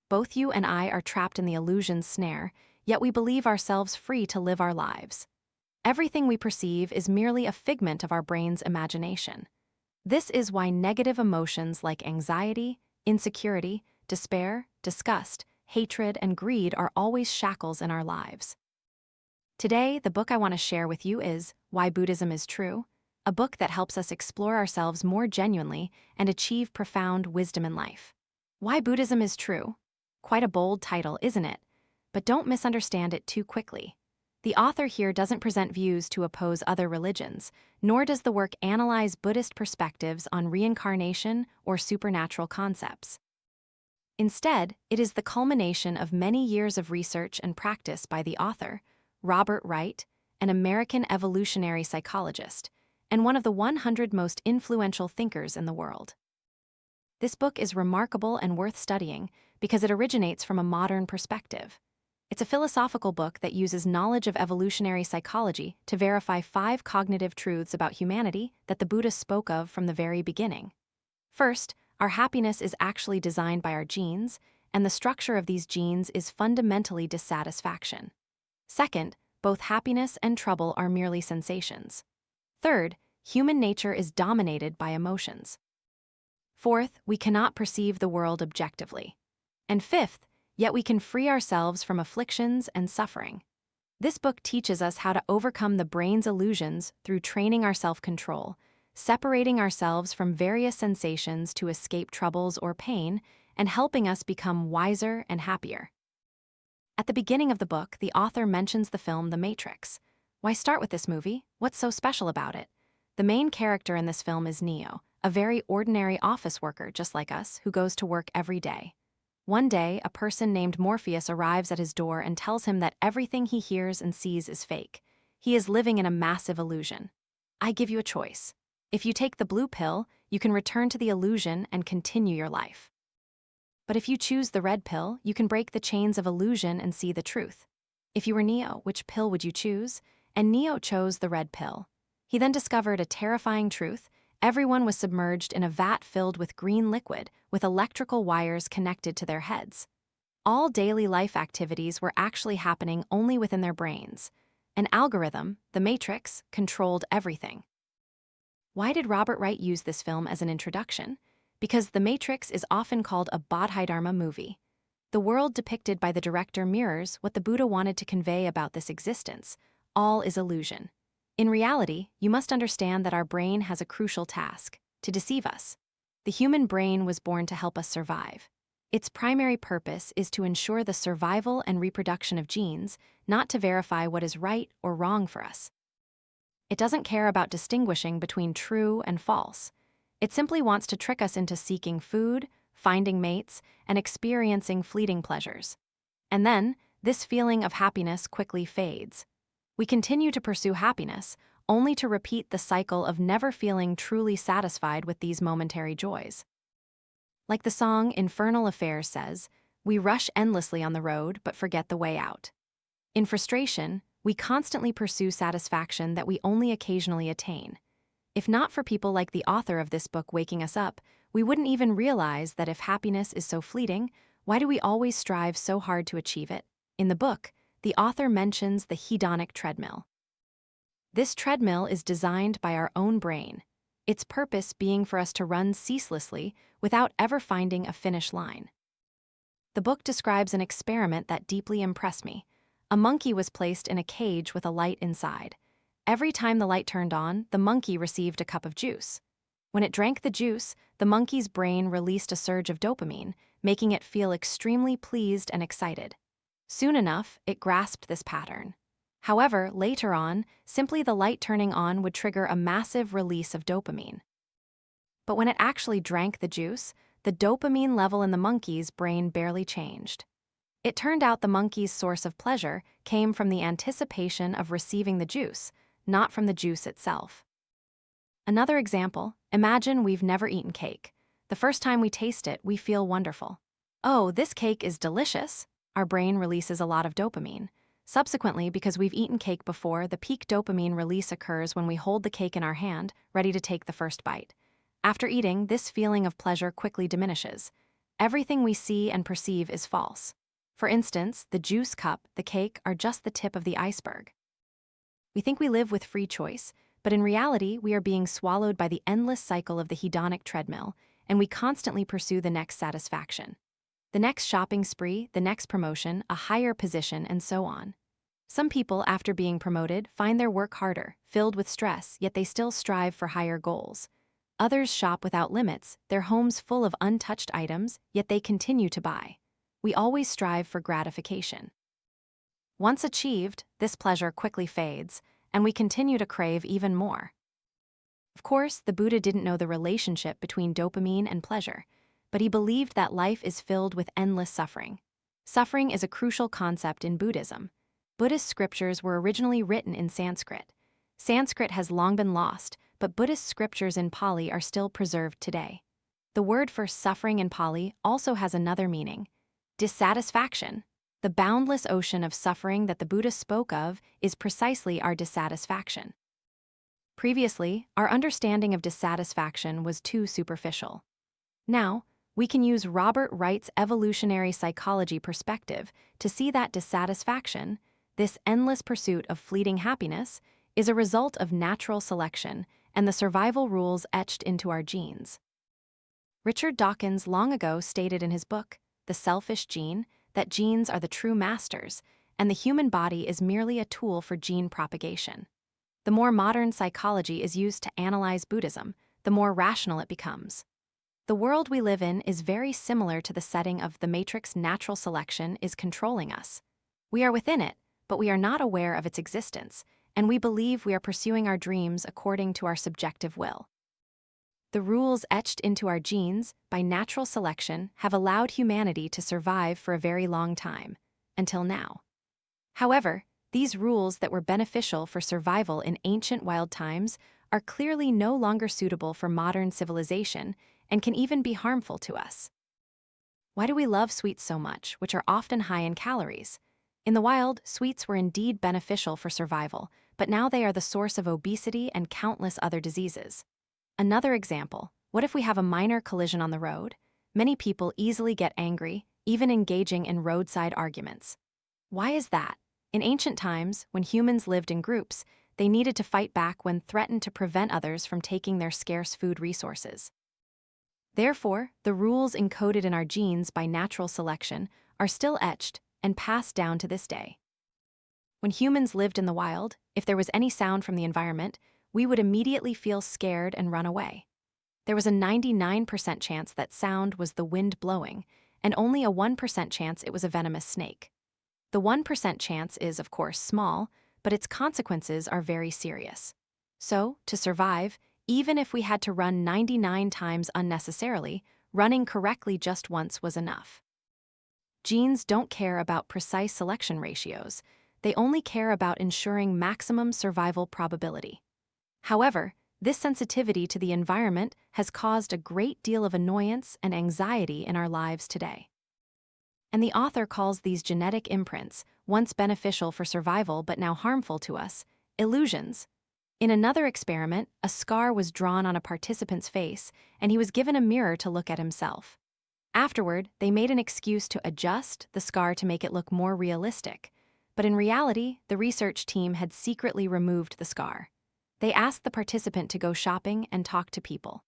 both you and I are trapped in the illusion's snare, yet we believe ourselves free to live our lives. Everything we perceive is merely a figment of our brain's imagination. This is why negative emotions like anxiety, insecurity, despair, disgust, hatred, and greed are always shackles in our lives. Today, the book I want to share with you is Why Buddhism is True, a book that helps us explore ourselves more genuinely and achieve profound wisdom in life. Why Buddhism is True? Quite a bold title, isn't it? But don't misunderstand it too quickly. The author here doesn't present views to oppose other religions, nor does the work analyze Buddhist perspectives on reincarnation or supernatural concepts. Instead, it is the culmination of many years of research and practice by the author, Robert Wright, an American evolutionary psychologist, and one of the 100 most influential thinkers in the world. This book is remarkable and worth studying because it originates from a modern perspective. It's a philosophical book that uses knowledge of evolutionary psychology to verify 5 cognitive truths about humanity that the Buddhists spoke of from the very beginning. First, our happiness is actually designed by our genes, and the structure of these genes is fundamentally dissatisfaction. Second, both happiness and trouble are merely sensations. Third, human nature is dominated by emotions. Fourth, we cannot perceive the world objectively. And fifth, yet we can free ourselves from afflictions and suffering. This book teaches us how to overcome the brain's illusions through training our self-control, separating ourselves from various sensations to escape troubles or pain, and helping us become wiser and happier. At the beginning of the book, the author mentions the film The Matrix. Why start with this movie? What's so special about it? The main character in this film is Neo, a very ordinary office worker just like us who goes to work every day. One day, a person named Morpheus arrives at his door and tells him that everything he hears and sees is fake. He is living in a massive illusion. I give you a choice. If you take the blue pill, you can return to the illusion and continue your life. But if you choose the red pill, you can break the chains of illusion and see the truth. If you were Neo, which pill would you choose? And Neo chose the red pill. He then discovered a terrifying truth. Everyone was submerged in a vat filled with green liquid, with electrical wires connected to their heads. All daily life activities were actually happening only within their brains. An algorithm, the matrix, controlled everything. Why did Robert Wright use this film as an introduction? Because The Matrix is often called a Bodhidharma movie. The world depicted by the director mirrors what the Buddha wanted to convey about this existence. All is illusion. In reality, you must understand that our brain has a crucial task: to deceive us. The human brain was born to help us survive. Its primary purpose is to ensure the survival and reproduction of genes, not to verify what is right or wrong for us. It doesn't care about distinguishing between true and false. It simply wants to trick us into seeking food, finding mates, and experiencing fleeting pleasures. And then, this feeling of happiness quickly fades. We continue to pursue happiness, only to repeat the cycle of never feeling truly satisfied with these momentary joys. Like the song Infernal Affairs says, we rush endlessly on the road but forget the way out. In frustration, we constantly pursue satisfaction that we only occasionally attain. If not for people like the author of this book waking us up, we wouldn't even realize that if happiness is so fleeting, why do we always strive so hard to achieve it? In the book, the author mentions the hedonic treadmill. This treadmill is designed by our own brain, its purpose being for us to run ceaselessly without ever finding a finish line. The book describes an experiment that deeply impressed me. A monkey was placed in a cage with a light inside. Every time the light turned on, the monkey received a cup of juice. When it drank the juice, the monkey's brain released a surge of dopamine, making it feel extremely pleased and excited. Soon enough, it grasped this pattern. However, later on, simply the light turning on would trigger a massive release of dopamine. But when it actually drank the juice, the dopamine level in the monkey's brain barely changed. It turned out the monkey's source of pleasure came from the anticipation of receiving the juice, not from the juice itself. Another example, imagine we've never eaten cake. The first time we taste it, we feel wonderful. Oh, this cake is delicious. Our brain releases a lot of dopamine. Subsequently, because we've eaten cake before, the peak dopamine release occurs when we hold the cake in our hand, ready to take the first bite. After eating, this feeling of pleasure quickly diminishes. everything we see and perceive is false. For instance, the juice cup, the cake are just the tip of the iceberg. We think we live with free choice, but in reality, we are being swallowed by the endless cycle of the hedonic treadmill, and we constantly pursue the next satisfaction. The next shopping spree, the next promotion, a higher position, and so on. Some people, after being promoted, find their work harder, filled with stress, yet they still strive for higher goals. Others shop without limits, their homes full of untouched items, yet they continue to buy. We always strive for gratification. Once achieved, this pleasure quickly fades, and we continue to crave even more. Of course, the Buddha didn't know the relationship between dopamine and pleasure, but he believed that life is filled with endless suffering. Suffering is a crucial concept in Buddhism. Buddhist scriptures were originally written in Sanskrit. Sanskrit has long been lost, but Buddhist scriptures in Pali are still preserved today. The word for suffering in Pali also has another meaning: dissatisfaction. The boundless ocean of suffering that the Buddha spoke of is precisely our dissatisfaction. Previously, our understanding of dissatisfaction was too superficial. Now, we can use Robert Wright's evolutionary psychology perspective to see that dissatisfaction, this endless pursuit of fleeting happiness, is a result of natural selection and the survival rules etched into our genes. Richard Dawkins long ago stated in his book, The Selfish Gene, that genes are the true masters, and the human body is merely a tool for gene propagation. The more modern psychology is used to analyze Buddhism, the more rational it becomes. The world we live in is very similar to the setting of thematrix. Natural selection is controlling us. We are within it, but we are not aware of its existence, and we believe we are pursuing our dreams according to our subjective will. The rules etched into our genes by natural selection have allowed humanity to survive for a very long time, until now. However, these rules that were beneficial for survival in ancient wild times are clearly no longer suitable for modern civilization and can even be harmful to us. Why do we love sweets so much, which are often high in calories? In the wild, sweets were indeed beneficial for survival, but now they are the source of obesity and countless other diseases. Another example, what if we have a minor collision on the road? Many people easily get angry, even engaging in roadside arguments. Why is that? In ancient times, when humans lived in groups, they needed to fight back when threatened to prevent others from taking their scarce food resources. Therefore, the rules encoded in our genes by natural selection are still etched and passed down to this day. When humans lived in the wild, if there was any sound from the environment, we would immediately feel scared and run away. There was a 99% chance that sound was the wind blowing, and only a 1% chance it was a venomous snake. The 1% chance is, of course, small, but its consequences are very serious. So, to survive, even if we had to run 99 times unnecessarily, running correctly just once was enough. Genes don't care about precise selection ratios. They only care about ensuring maximum survival probability. However, this sensitivity to the environment has caused a great deal of annoyance and anxiety in our lives today. And the author calls these genetic imprints, once beneficial for survival but now harmful to us, illusions. In another experiment, a scar was drawn on a participant's face, and he was given a mirror to look at himself. Afterward, they made an excuse to adjust the scar to make it look more realistic, but in reality, the research team had secretly removed the scar. They asked the participant to go shopping and talk to people.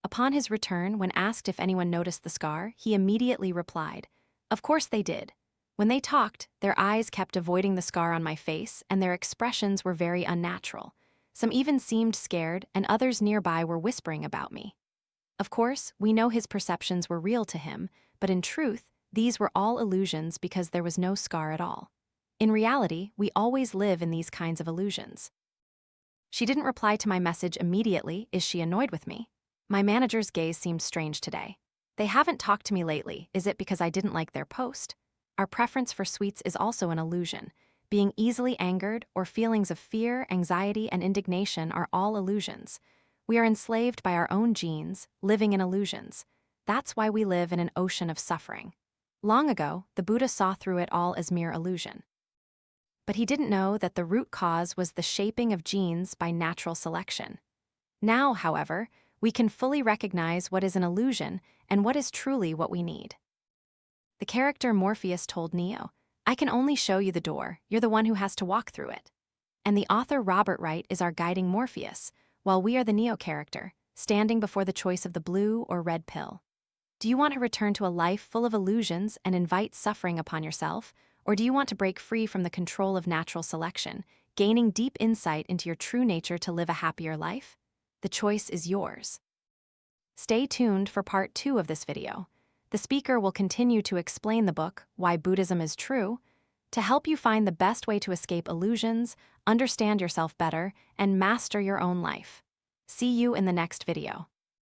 Upon his return, when asked if anyone noticed the scar, he immediately replied, "Of course they did. When they talked, their eyes kept avoiding the scar on my face, and their expressions were very unnatural. Some even seemed scared, and others nearby were whispering about me." Of course, we know his perceptions were real to him, but in truth, these were all illusions because there was no scar at all. In reality, we always live in these kinds of illusions. She didn't reply to my message immediately. Is she annoyed with me? My manager's gaze seemed strange today. They haven't talked to me lately. Is it because I didn't like their post? Our preference for sweets is also an illusion. Being easily angered or feelings of fear, anxiety, and indignation are all illusions. We are enslaved by our own genes, living in illusions. That's why we live in an ocean of suffering. Long ago, the Buddha saw through it all as mere illusion. But he didn't know that the root cause was the shaping of genes by natural selection. Now, however, we can fully recognize what is an illusion and what is truly what we need. The character Morpheus told Neo, "I can only show you the door, you're the one who has to walk through it." And the author Robert Wright is our guiding Morpheus, while we are the Neo character, standing before the choice of the blue or red pill. Do you want to return to a life full of illusions and invite suffering upon yourself, or do you want to break free from the control of natural selection, gaining deep insight into your true nature to live a happier life? The choice is yours. Stay tuned for part 2 of this video. The speaker will continue to explain the book, Why Buddhism is True, to help you find the best way to escape illusions, understand yourself better, and master your own life. See you in the next video.